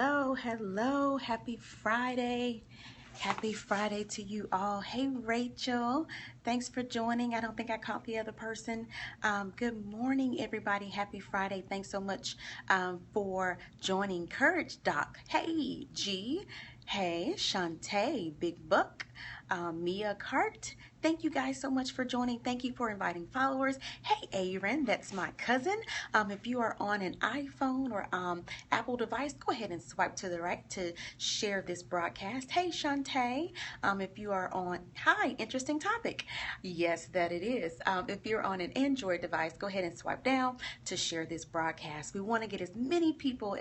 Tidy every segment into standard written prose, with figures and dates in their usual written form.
Hello, hello. Happy Friday. Happy Friday to you all. Hey, Rachel. Thanks for joining. I don't think I caught the other person. Good morning, everybody. Happy Friday. Thanks so much for joining. Courage Doc. Hey, G. Hey, Shantae. Big Buck. Mia Cart. Thank you guys so much for joining. Thank you for inviting followers. Hey, Aaron, that's my cousin. If you are on an iPhone or Apple device, go ahead and swipe to the right to share this broadcast. Hey, Shantae. If you are on, hi, interesting topic. Yes, that it is. If you're on an Android device, go ahead and swipe down to share this broadcast. We want to get as many people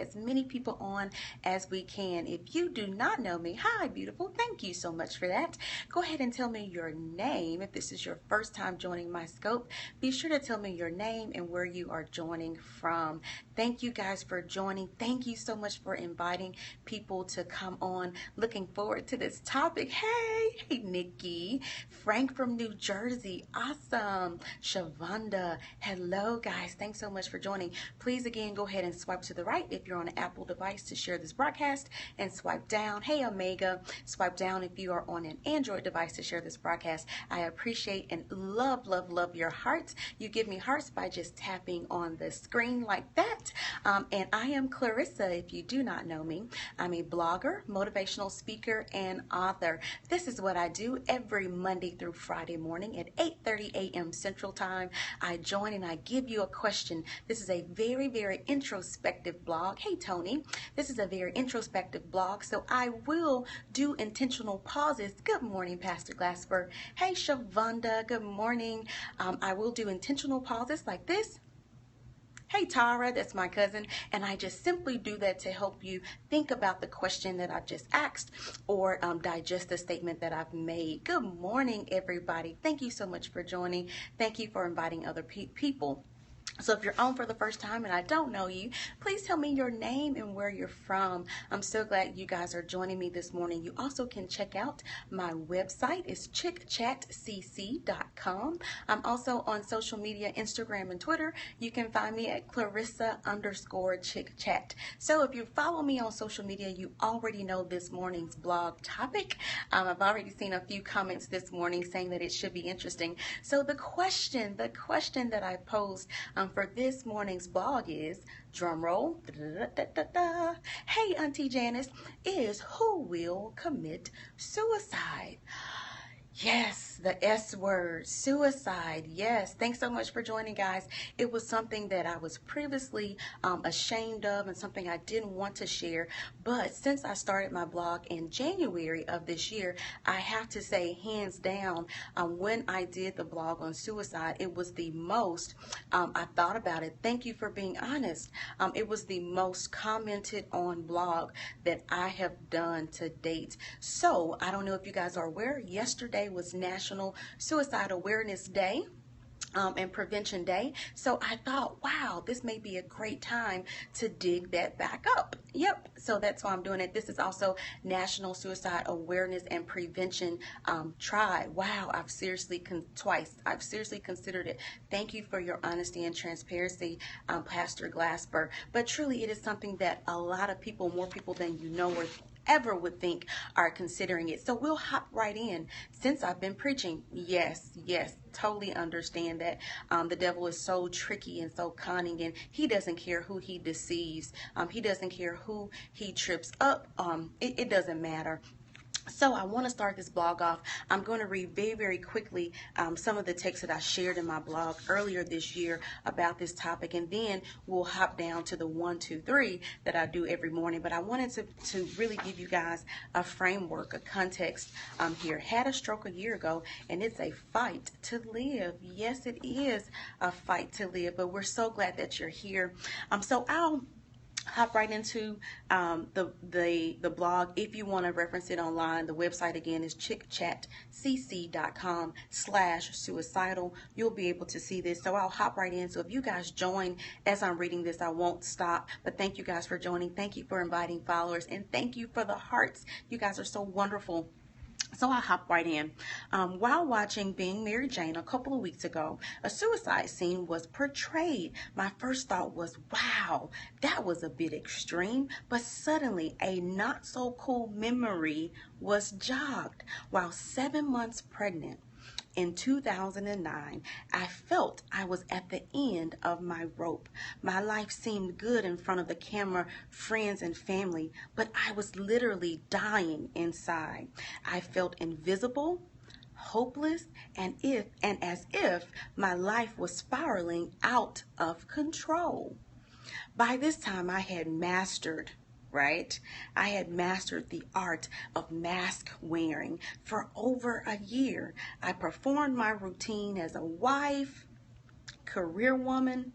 on as we can. If you do not know me, hi, beautiful. Thank you so much for that. Go ahead and tell me your name. If this is your first time joining my scope, be sure to tell me your name and where you are joining from. Thank you guys for joining. Thank you so much for inviting people to come on. Looking forward to this topic. Hey, Nikki. Frank from New Jersey. Awesome. Shavonda. Hello, guys. Thanks so much for joining. Please, again, go ahead and swipe to the right if you're on an Apple device to share this broadcast, and swipe down. Hey, Omega. Swipe down if you are on an Android device to share this broadcast. I appreciate and love your hearts. You give me hearts by just tapping on the screen like that. And I am Clarissa, if you do not know me. I'm a blogger, motivational speaker, and author. This is what I do every Monday through Friday morning at 8:30 a.m. Central Time. I join and I give you a question. This is a very, very introspective blog. Hey, Tony. This is a very introspective blog, so I will do intentional pauses. Good morning, Pastor Glassberg. Hey, Shavonda. Good morning. I will do intentional pauses like this. Hey, Tara, that's my cousin, and I just simply do that to help you think about the question that I've just asked or digest the statement that I've made. Good morning, everybody. Thank you so much for joining. Thank you for inviting other people. So if you're on for the first time and I don't know you, please tell me your name and where you're from. I'm so glad you guys are joining me this morning. You also can check out my website. It's chickchatcc.com. I'm also on social media, Instagram and Twitter. You can find me at Clarissa_chickchat. So if you follow me on social media, you already know this morning's blog topic. I've already seen a few comments this morning saying that it should be interesting. So the question that I posed for this morning's blog is, drum roll, hey, Auntie Janice, is who will commit suicide? Yes, the S word, suicide. Yes, thanks so much for joining, guys. It was something that I was previously ashamed of and something I didn't want to share. But since I started my blog in January of this year, I have to say, hands down, when I did the blog on suicide, it was the most, I thought about it. Thank you for being honest. It was the most commented on blog that I have done to date. So I don't know if you guys are aware, yesterday was National Suicide Awareness Day and Prevention Day. So I thought, wow, this may be a great time to dig that back up. Yep, so that's why I'm doing it. This is also National Suicide Awareness and Prevention Tribe. Wow, I've seriously considered it. Thank you for your honesty and transparency, Pastor Glasper. But truly, it is something that a lot of people, more people than you know, or ever would think, are considering it. So we'll hop right in. Since I've been preaching, yes, totally understand that the devil is so tricky and so cunning, and he doesn't care who he deceives. He doesn't care who he trips up. It doesn't matter. So I want to start this blog off. I'm going to read very, very quickly some of the texts that I shared in my blog earlier this year about this topic, and then we'll hop down to the 1, 2, 3 that I do every morning. But I wanted to really give you guys a framework, a context here. Had a stroke a year ago, and it's a fight to live. Yes, it is a fight to live, but we're so glad that you're here. So I'll hop right into the blog. If you want to reference it online, the website again is chickchatcc.com/suicidal. You'll be able to see this. So I'll hop right in. So if you guys join as I'm reading this, I won't stop. But thank you guys for joining. Thank you for inviting followers. And thank you for the hearts. You guys are so wonderful. So I hop right in. While watching Being Mary Jane a couple of weeks ago, a suicide scene was portrayed. My first thought was, wow, that was a bit extreme. But suddenly, a not so cool memory was jogged. While 7 months pregnant, in 2009, I felt I was at the end of my rope. My life seemed good in front of the camera, friends, and family, but I was literally dying inside. I felt invisible, hopeless, and as if my life was spiraling out of control. By this time, I had mastered, right? I had mastered the art of mask wearing for over a year. I performed my routine as a wife, career woman,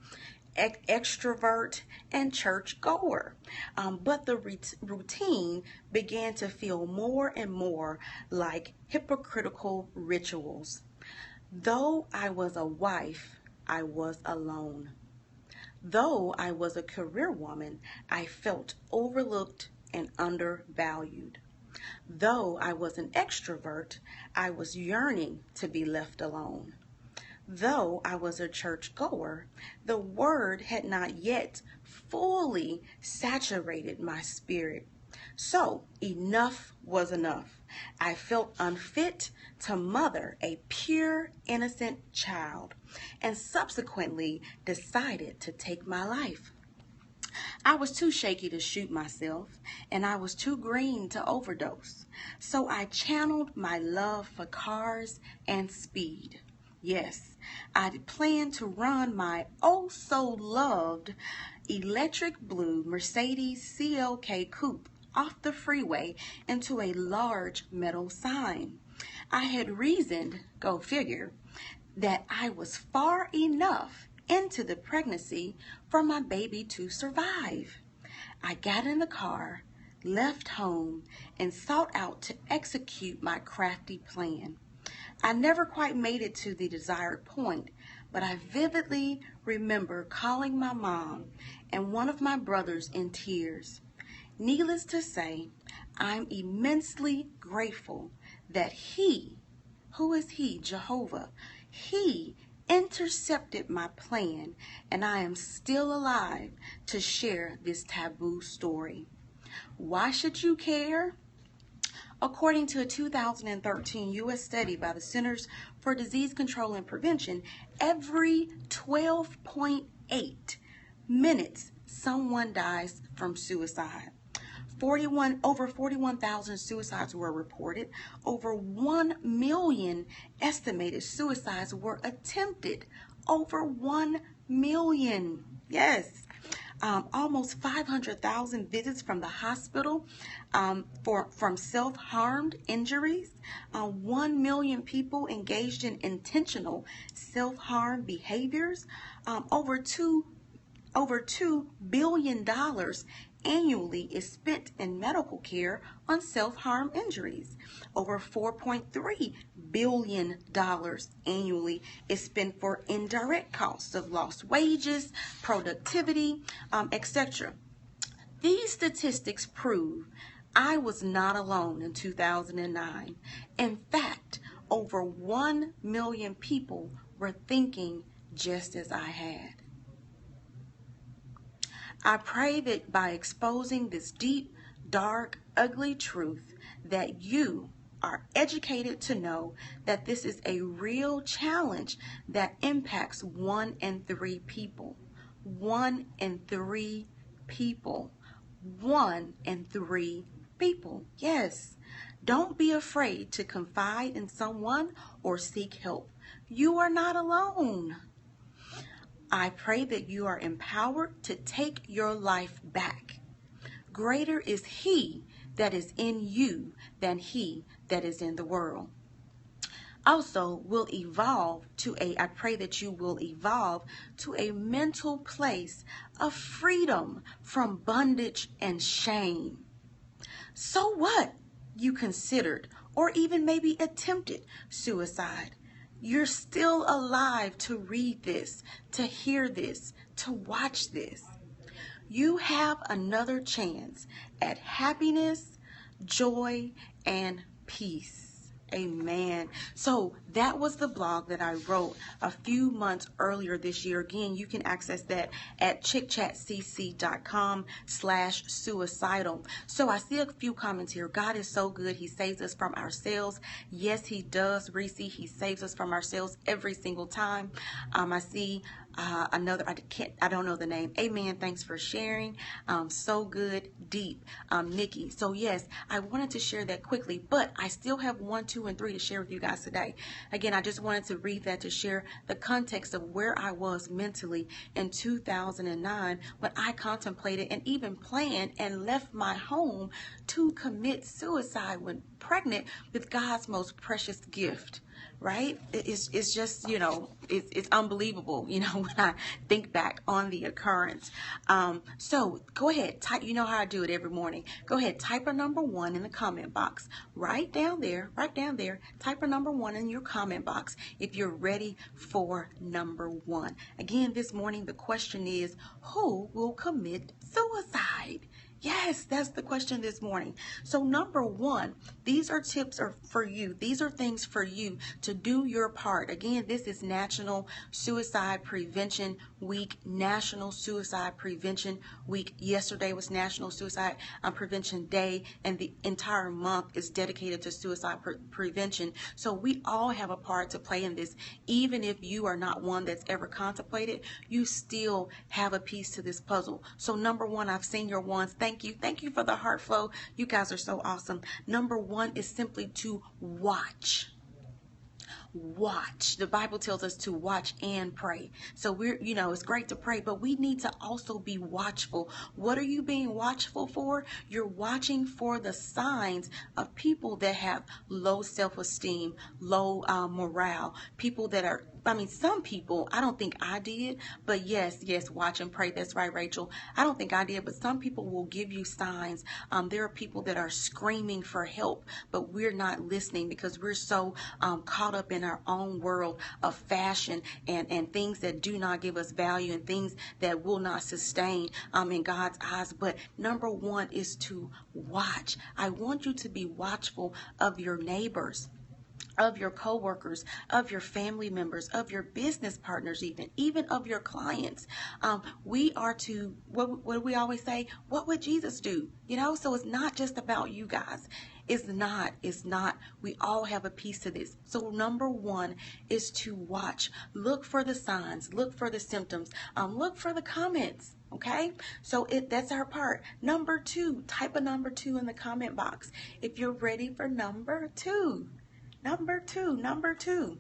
extrovert, and church goer. But the routine began to feel more and more like hypocritical rituals. Though I was a wife, I was alone. Though I was a career woman, I felt overlooked and undervalued. Though I was an extrovert, I was yearning to be left alone. Though I was a church goer, the word had not yet fully saturated my spirit. So enough was enough. I felt unfit to mother a pure, innocent child, and subsequently decided to take my life. I was too shaky to shoot myself, and I was too green to overdose. So I channeled my love for cars and speed. Yes, I planned to run my oh-so-loved electric blue Mercedes CLK coupe off the freeway into a large metal sign. I had reasoned, go figure, that I was far enough into the pregnancy for my baby to survive. I got in the car, left home, and sought out to execute my crafty plan. I never quite made it to the desired point, but I vividly remember calling my mom and one of my brothers in tears. Needless to say, I'm immensely grateful that He, who is He, Jehovah, He intercepted my plan, and I am still alive to share this taboo story. Why should you care? According to a 2013 U.S. study by the Centers for Disease Control and Prevention, every 12.8 minutes someone dies from suicide. Over 41,000 suicides were reported. Over 1 million estimated suicides were attempted. Over 1 million. Yes. Almost 500,000 visits from the hospital from self-harmed injuries. 1 million people engaged in intentional self-harm behaviors. Over $2 billion annually is spent in medical care on self-harm injuries. Over $4.3 billion annually is spent for indirect costs of lost wages, productivity, etc. These statistics prove I was not alone in 2009. In fact, over 1 million people were thinking just as I had. I pray that by exposing this deep, dark, ugly truth, that you are educated to know that this is a real challenge that impacts 1 in 3 people. 1 in 3 people. 1 in 3 people. Yes. Don't be afraid to confide in someone or seek help. You are not alone. I pray that you are empowered to take your life back. Greater is He that is in you than he that is in the world. Also, I pray that you will evolve to a mental place of freedom from bondage and shame. So what? You considered or even maybe attempted suicide. You're still alive to read this, to hear this, to watch this. You have another chance at happiness, joy, and peace. Amen. So that was the blog that I wrote a few months earlier this year. Again, you can access that at chickchatcc.com/suicidal. So I see a few comments here. God is so good. He saves us from ourselves. Yes, he does, Reese. He saves us from ourselves every single time. I see another, I don't know the name. Amen. Thanks for sharing. So good, deep, Nikki. So yes, I wanted to share that quickly, but I still have 1, 2, and 3 to share with you guys today. Again, I just wanted to read that to share the context of where I was mentally in 2009 when I contemplated and even planned and left my home to commit suicide when pregnant with God's most precious gift. Right? It's just, it's unbelievable, when I think back on the occurrence. So go ahead, type, you know how I do it every morning. Go ahead, type a number 1 in the comment box. Right down there, type a number 1 in your comment box if you're ready for number 1. Again, this morning, the question is, who will commit suicide? Yes, that's the question this morning. So number 1, these are tips for you. These are things for you to do your part. Again, this is National Suicide Prevention Week. National Suicide Prevention Week. Yesterday was National Suicide Prevention Day, and the entire month is dedicated to suicide prevention. So we all have a part to play in this. Even if you are not one that's ever contemplated, you still have a piece to this puzzle. So number 1, I've seen your ones. Thank you. Thank you for the heart flow. You guys are so awesome. Number 1 is simply to watch. Watch. The Bible tells us to watch and pray. So it's great to pray, but we need to also be watchful. What are you being watchful for? You're watching for the signs of people that have low self-esteem, low morale, people that are, some people, I don't think I did, but yes, watch and pray. That's right, Rachel. I don't think I did, but some people will give you signs. There are people that are screaming for help, but we're not listening because we're so caught up in our own world of fashion and things that do not give us value and things that will not sustain in God's eyes. But number 1 is to watch. I want you to be watchful of your neighbors, of your coworkers, of your family members, of your business partners, even of your clients. We are to, what do we always say? What would Jesus do? So it's not just about you guys. It's not. We all have a piece to this. So number 1 is to watch. Look for the signs. Look for the symptoms. Look for the comments. Okay, so that's our part. Number 2, type a number 2 in the comment box if you're ready for number 2. Number two.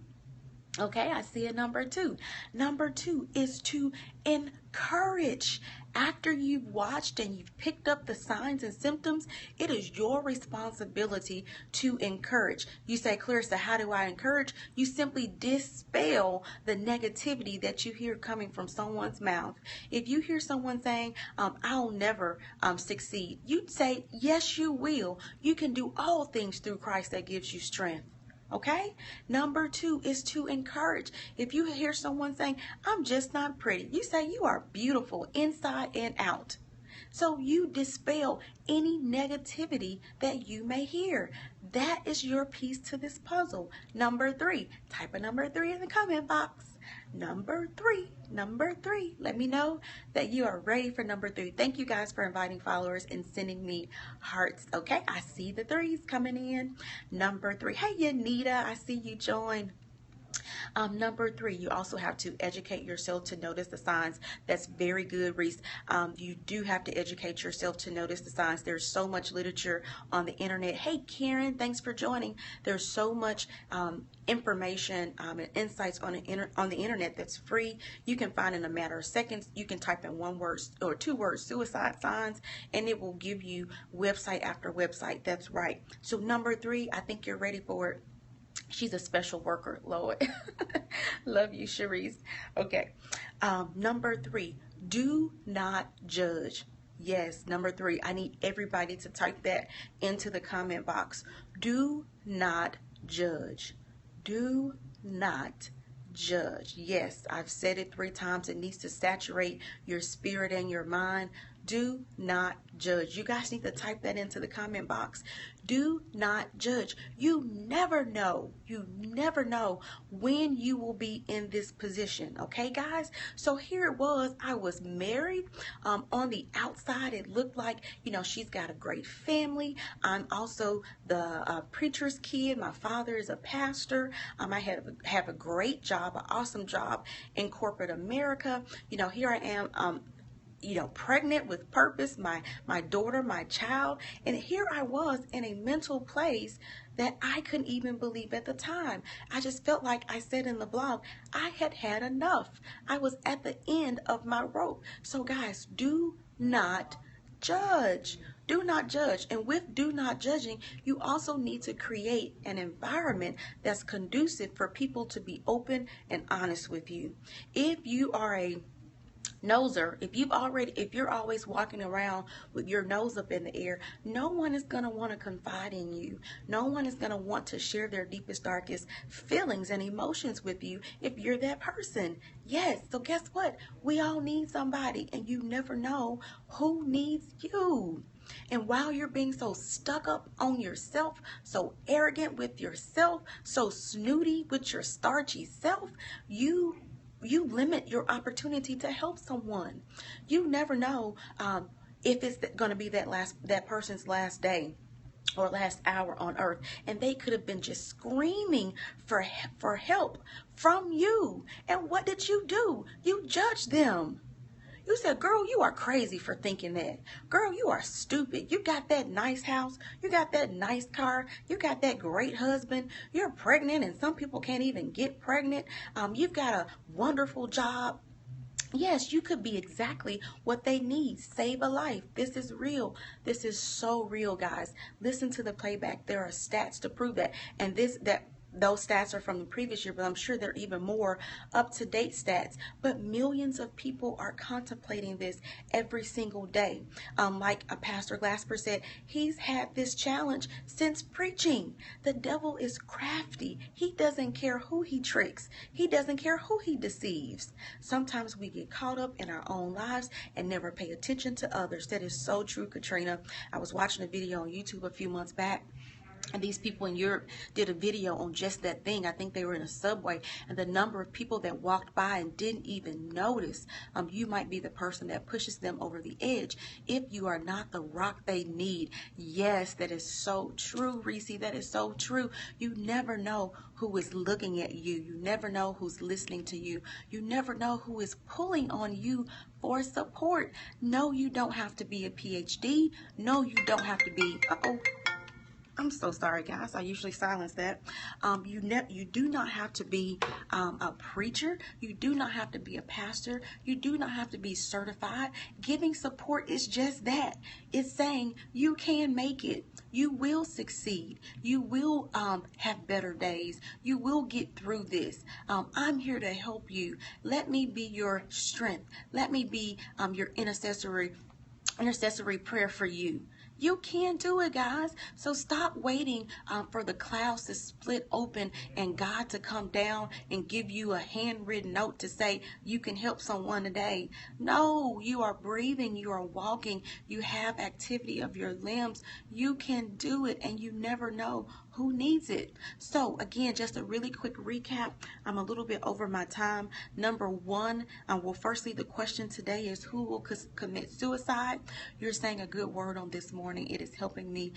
Okay, I see a number 2. Number 2 is to encourage. After you've watched and you've picked up the signs and symptoms, it is your responsibility to encourage. You say, Clarissa, how do I encourage? You simply dispel the negativity that you hear coming from someone's mouth. If you hear someone saying, I'll never succeed, you'd say, yes, you will. You can do all things through Christ that gives you strength. Okay? Number 2 is to encourage. If you hear someone saying, I'm just not pretty, you say you are beautiful inside and out. So you dispel any negativity that you may hear. That is your piece to this puzzle. Number 3, type a number 3 in the comment box. Number 3. Let me know that you are ready for number 3. Thank you guys for inviting followers and sending me hearts. Okay, I see the 3s coming in. Number 3. Hey, Yanita, I see you join. Number 3, you also have to educate yourself to notice the signs. That's very good, Reese. You do have to educate yourself to notice the signs. There's so much literature on the internet. Hey, Karen, thanks for joining. There's so much information and insights on the internet that's free. You can find in a matter of seconds. You can type in 1 word or 2 words, suicide signs, and it will give you website after website. That's right. So number 3, I think you're ready for it. She's a special worker, Lord. Love you, Cherise. Okay. Number 3, do not judge. Yes, number 3. I need everybody to type that into the comment box. Do not judge. Do not judge. Yes, I've said it 3 times. It needs to saturate your spirit and your mind. Do not judge. You guys need to type that into the comment box. Do not judge. You never know. You never know when you will be in this position. Okay, guys? So here it was. I was married. On the outside, it looked like, she's got a great family. I'm also the preacher's kid. My father is a pastor. I have a great job, an awesome job in corporate America. Here I am. Pregnant with purpose, my daughter, my child. And here I was in a mental place that I couldn't even believe at the time. I just felt like I said in the blog, I had had enough. I was at the end of my rope. So guys, do not judge. Do not judge. And with do not judging, you also need to create an environment that's conducive for people to be open and honest with you. If you are a noser, if you're always walking around with your nose up in the air, no one is going to want to confide in you. No one is going to want to share their deepest, darkest feelings and emotions with you if you're that person. Yes, so guess what? We all need somebody, and you never know who needs you. And while you're being so stuck up on yourself, so arrogant with yourself, so snooty with your starchy self, you limit your opportunity to help someone. You never know if it's going to be that person's last day or last hour on earth, and they could have been just screaming for help from you. And what did you do? You judged them. You said, girl, you are crazy for thinking that. Girl, you are stupid. You got that nice house. You got that nice car. You got that great husband. You're pregnant, and some people can't even get pregnant. You've got a wonderful job. Yes, you could be exactly what they need. Save a life. This is real. This is so real, guys. Listen to the playback. There are stats to prove that. And those stats are from the previous year, but I'm sure they're even more up-to-date stats. But millions of people are contemplating this every single day. Like Pastor Glasper said, he's had this challenge since preaching. The devil is crafty. He doesn't care who he tricks. He doesn't care who he deceives. Sometimes we get caught up in our own lives and never pay attention to others. That is so true, Katrina. I was watching a video on YouTube a few months back, and these people in Europe did a video on just that thing. I think they were in a subway, and the number of people that walked by and didn't even notice. You might be the person that pushes them over the edge if you are not the rock they need. Yes, that is so true, Reese. That is so true. You never know who is looking at you. You never know who's listening to you. You never know who is pulling on you for support. No, you don't have to be a PhD. No, you don't have to be... I'm so sorry, guys. I usually silence that. You do not have to be a preacher. You do not have to be a pastor. You do not have to be certified. Giving support is just that. It's saying you can make it. You will succeed. You will have better days. You will get through this. I'm here to help you. Let me be your strength. Let me be your intercessory prayer for you. You can do it, guys. So stop waiting for the clouds to split open and God to come down and give you a handwritten note to say you can help someone today. No, you are breathing, you are walking, you have activity of your limbs. You can do it, and you never know who needs it. So again, just a really quick recap. I'm a little bit over my time. Number one, firstly, the question today is, who will commit suicide? You're saying a good word on this morning. It is helping me,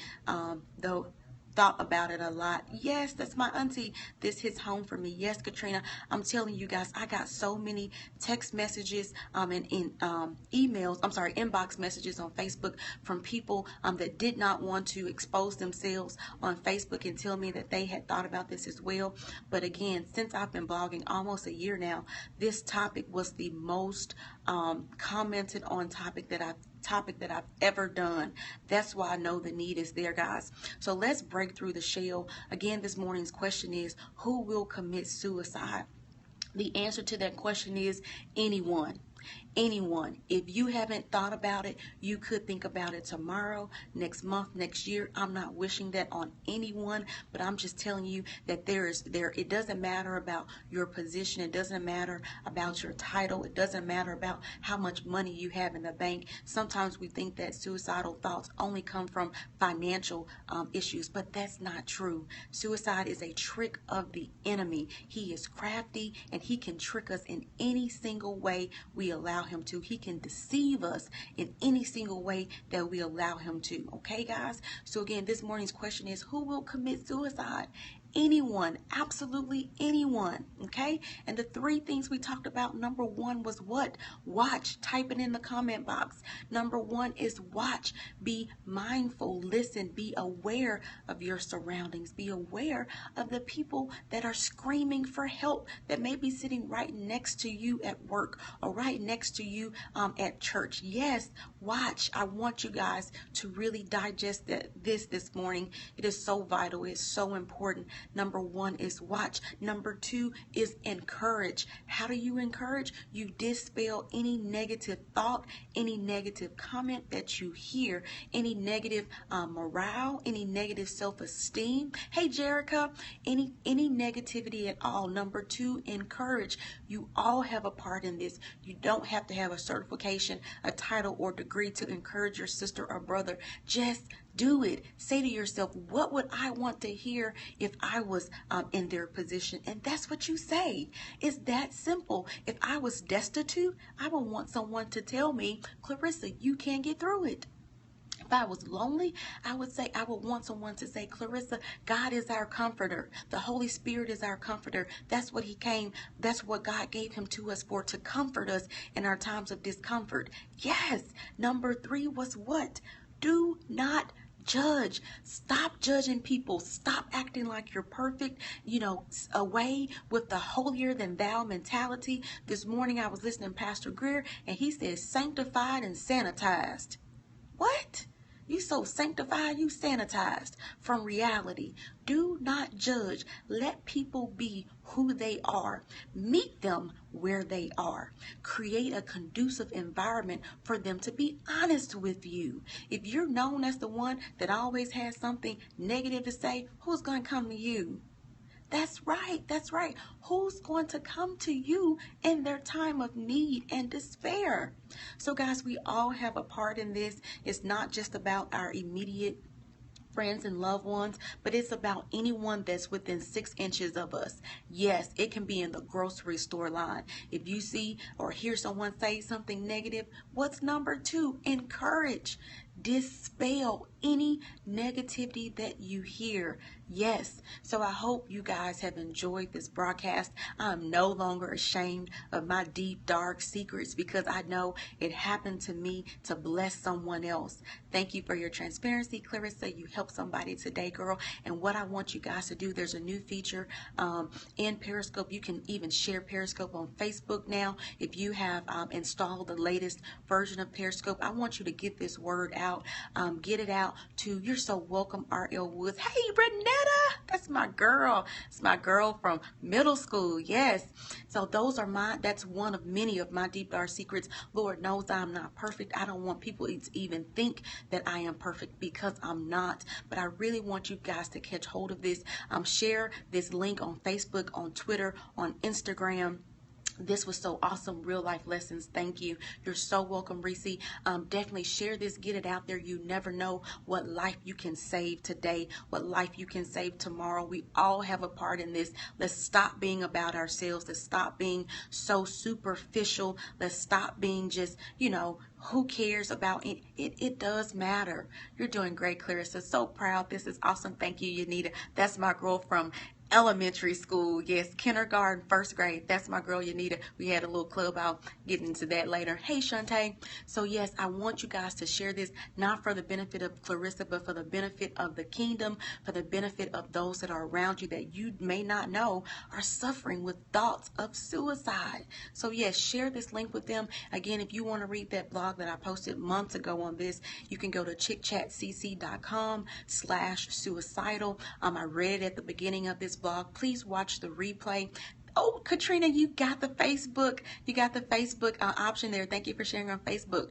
though. Thought about it a lot. Yes, that's my auntie. This hits home for me. Yes, Katrina, I'm telling you guys, I got so many text messages and inbox messages on Facebook from people that did not want to expose themselves on Facebook and tell me that they had thought about this as well. But again, since I've been blogging almost a year now, this topic was the most commented on topic that I've ever done. That's why I know the need is there, guys. So let's break through the shell. Again, this morning's question is, who will commit suicide? The answer to that question is anyone. Anyone. If you haven't thought about it, you could think about it tomorrow, next month, next year. I'm not wishing that on anyone, but I'm just telling you that it doesn't matter about your position. It doesn't matter about your title. It doesn't matter about how much money you have in the bank. Sometimes we think that suicidal thoughts only come from financial issues, but that's not true. Suicide is a trick of the enemy. He is crafty and he can trick us in any single way we allow him to. He can deceive us in any single way that we allow him to. Okay, guys? So again, this morning's question is, who will commit suicide? Anyone, absolutely anyone. Okay? And the three things we talked about, number one was what? Watch. Type it in the comment box. Number one is watch. Be mindful. Listen. Be aware of your surroundings. Be aware of the people that are screaming for help, that may be sitting right next to you at work or right next to you at church. Yes, watch. I want you guys to really digest this morning. It is so vital. It's so important. Number one is watch. Number two is encourage. How do you encourage? You dispel any negative thought, any negative comment that you hear, any negative morale, any negative self-esteem. Hey, Jerica, any negativity at all. Number two, encourage. You all have a part in this. You don't have to have a certification, a title, or degree to encourage your sister or brother. Just do it. Say to yourself, what would I want to hear if I was in their position? And that's what you say. It's that simple. If I was destitute, I would want someone to tell me, Clarissa, you can get through it. If I was lonely, I would want someone to say, Clarissa, God is our comforter. The Holy Spirit is our comforter. That's what that's what God gave him to us for, to comfort us in our times of discomfort. Yes. Number three was what? Do not judge. Stop judging people. Stop acting like you're perfect, away with the holier than thou mentality. This morning I was listening to Pastor Greer and he said sanctified and sanitized. What? You so sanctified, you sanitized from reality. Do not judge. Let people be who they are. Meet them where they are. Create a conducive environment for them to be honest with you. If you're known as the one that always has something negative to say, who's going to come to you? That's right. That's right. Who's going to come to you in their time of need and despair? So guys, we all have a part in this. It's not just about our immediate friends and loved ones, but it's about anyone that's within 6 inches of us. Yes, it can be in the grocery store line. If you see or hear someone say something negative, what's number two? Encourage. Dispel any negativity that you hear. Yes. So I hope you guys have enjoyed this broadcast. I'm no longer ashamed of my deep, dark secrets because I know it happened to me to bless someone else. Thank you for your transparency, Clarissa. You helped somebody today, girl. And what I want you guys to do, there's a new feature in Periscope. You can even share Periscope on Facebook now. If you have installed the latest version of Periscope, I want you to get this word out. Get it out to You're So Welcome, R.L. Woods. Hey, Renetta, that's my girl. It's my girl from middle school. Yes. So that's one of many of my deep dark secrets. Lord knows I'm not perfect. I don't want people to even think that I am perfect because I'm not. But I really want you guys to catch hold of this. Share this link on Facebook, on Twitter, on Instagram. This was so awesome. Real life lessons. Thank you. You're so welcome, Reese. Definitely share this. Get it out there. You never know what life you can save today, what life you can save tomorrow. We all have a part in this. Let's stop being about ourselves. Let's stop being so superficial. Let's stop being just, who cares about it? It does matter. You're doing great, Clarissa. So proud. This is awesome. Thank you, Yanita. That's my girl from elementary school. Yes, kindergarten, first grade. That's my girl, Yanita. We had a little club. I'll get into that later. Hey, Shantae. So yes, I want you guys to share this, not for the benefit of Clarissa, but for the benefit of the kingdom, for the benefit of those that are around you that you may not know are suffering with thoughts of suicide. So yes, share this link with them. Again, if you want to read that blog that I posted months ago on this, you can go to chickchatcc.com/suicidal. I read it at the beginning of this blog. Please watch the replay. Oh, Katrina, you got the Facebook. You got the Facebook option there. Thank you for sharing on Facebook.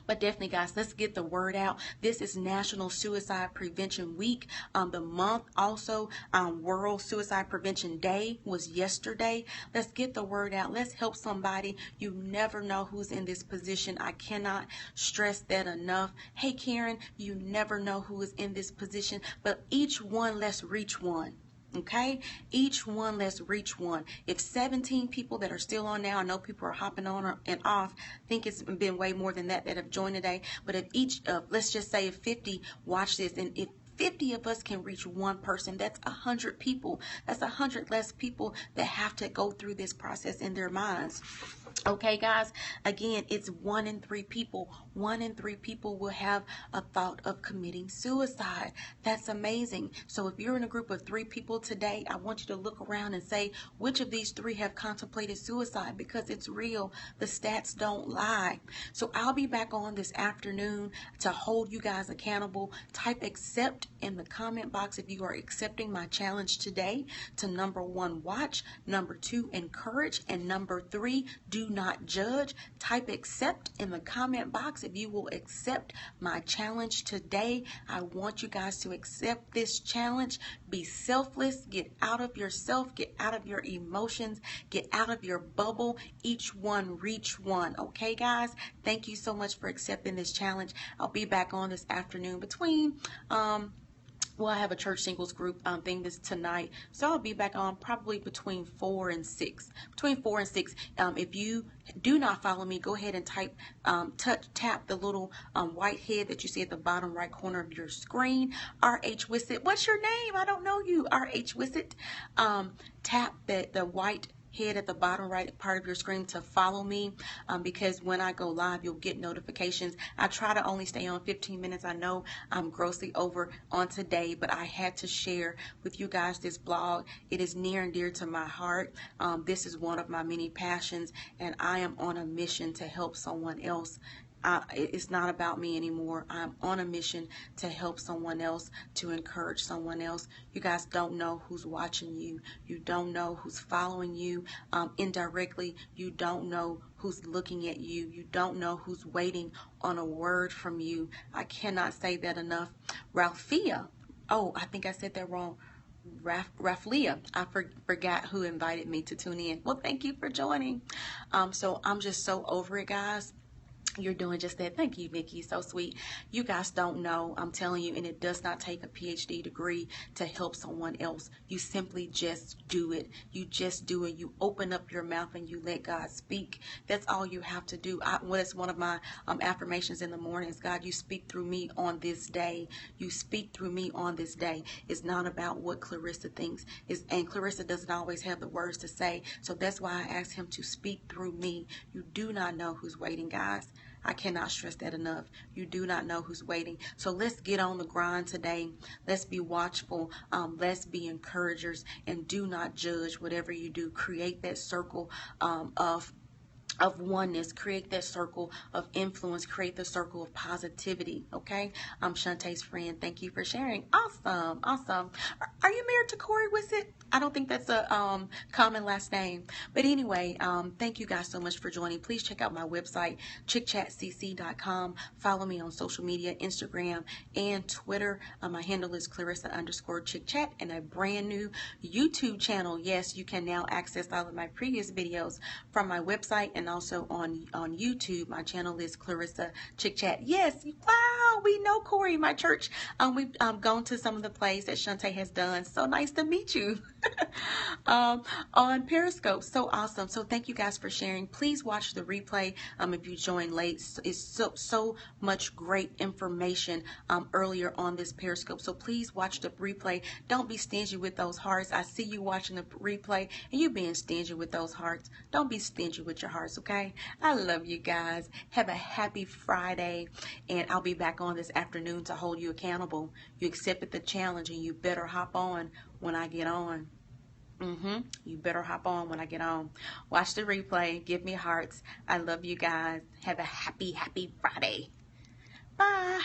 But definitely, guys, let's get the word out. This is National Suicide Prevention Week. The month also, World Suicide Prevention Day was yesterday. Let's get the word out. Let's help somebody. You never know who's in this position. I cannot stress that enough. Hey, Karen, you never know who is in this position, but each one, let's reach one. Okay, each one, let's reach one. If 17 people that are still on now, I know people are hopping on and off. I think it's been way more than that have joined today. But if each, let's just say if 50 watch this, and if 50 of us can reach one person, that's 100 people. That's 100 less people that have to go through this process in their minds. Okay, guys, again, it's 1 in 3 people. 1 in 3 people will have a thought of committing suicide. That's amazing. So if you're in a group of 3 people today, I want you to look around and say, which of these 3 have contemplated suicide? Because it's real. The stats don't lie. So I'll be back on this afternoon to hold you guys accountable. Type accept in the comment box if you are accepting my challenge today to number 1, watch, number 2, encourage, and number 3, do not judge. Type accept in the comment box if you will accept my challenge today. I want you guys to accept this challenge. Be selfless. Get out of yourself. Get out of your emotions. Get out of your bubble. Each one reach one. Okay, guys? Thank you so much for accepting this challenge. I'll be back on this afternoon between well, I have a church singles group thing this tonight, so I'll be back on probably between 4 and 6. Between 4 and 6. If you do not follow me, go ahead and tap the little white head that you see at the bottom right corner of your screen. RH Wissett. What's your name? I don't know you. RH Wissett. Tap the white head at the bottom right part of your screen to follow me, because when I go live, you'll get notifications. I try to only stay on 15 minutes. I know I'm grossly over on today, but I had to share with you guys this blog. It is near and dear to my heart. This is one of my many passions, and I am on a mission to help someone else. It's not about me anymore. I'm on a mission to help someone else, to encourage someone else. You guys don't know who's watching you. You don't know who's following you indirectly. You don't know who's looking at you. You don't know who's waiting on a word from you. I cannot say that enough. Ralphia. Oh, I think I said that wrong. Raflia. I forgot who invited me to tune in. Well, thank you for joining. So I'm just so over it, guys. You're doing just that. Thank you, Nikki. So sweet. You guys don't know. I'm telling you, and it does not take a PhD degree to help someone else. You simply just do it. You just do it. You open up your mouth and you let God speak. That's all you have to do. That's one of my affirmations in the morning is, God, you speak through me on this day. You speak through me on this day. It's not about what Clarissa thinks. And Clarissa doesn't always have the words to say. So that's why I asked him to speak through me. You do not know who's waiting, guys. I cannot stress that enough. You do not know who's waiting. So let's get on the grind today. Let's be watchful. Let's be encouragers, and do not judge whatever you do. Create that circle of oneness, create that circle of influence, create the circle of positivity. Okay, I'm Shantae's friend. Thank you for sharing. Awesome. Are you married to Corey Wissett? I don't think that's a common last name, but anyway, thank you guys so much for joining. Please check out my website, chickchatcc.com. Follow me on social media, Instagram and Twitter. My handle is Clarissa_chickchat, and a brand new YouTube channel. Yes, you can now access all of my previous videos from my website and also on YouTube. My channel is Clarissa Chick Chat. Yes, wow, we know Corey, my church. We've gone to some of the plays that Shantae has done. So nice to meet you on Periscope. So awesome. So thank you guys for sharing. Please watch the replay if you joined late. It's so much great information earlier on this Periscope. So please watch the replay. Don't be stingy with those hearts. I see you watching the replay and you being stingy with those hearts. Don't be stingy with your hearts, okay? I love you guys. Have a happy Friday, and I'll be back on this afternoon to hold you accountable. You accepted the challenge, and you better hop on when I get on. You better hop on when I get on. Watch the replay. Give me hearts. I love you guys. Have a happy Friday. Bye.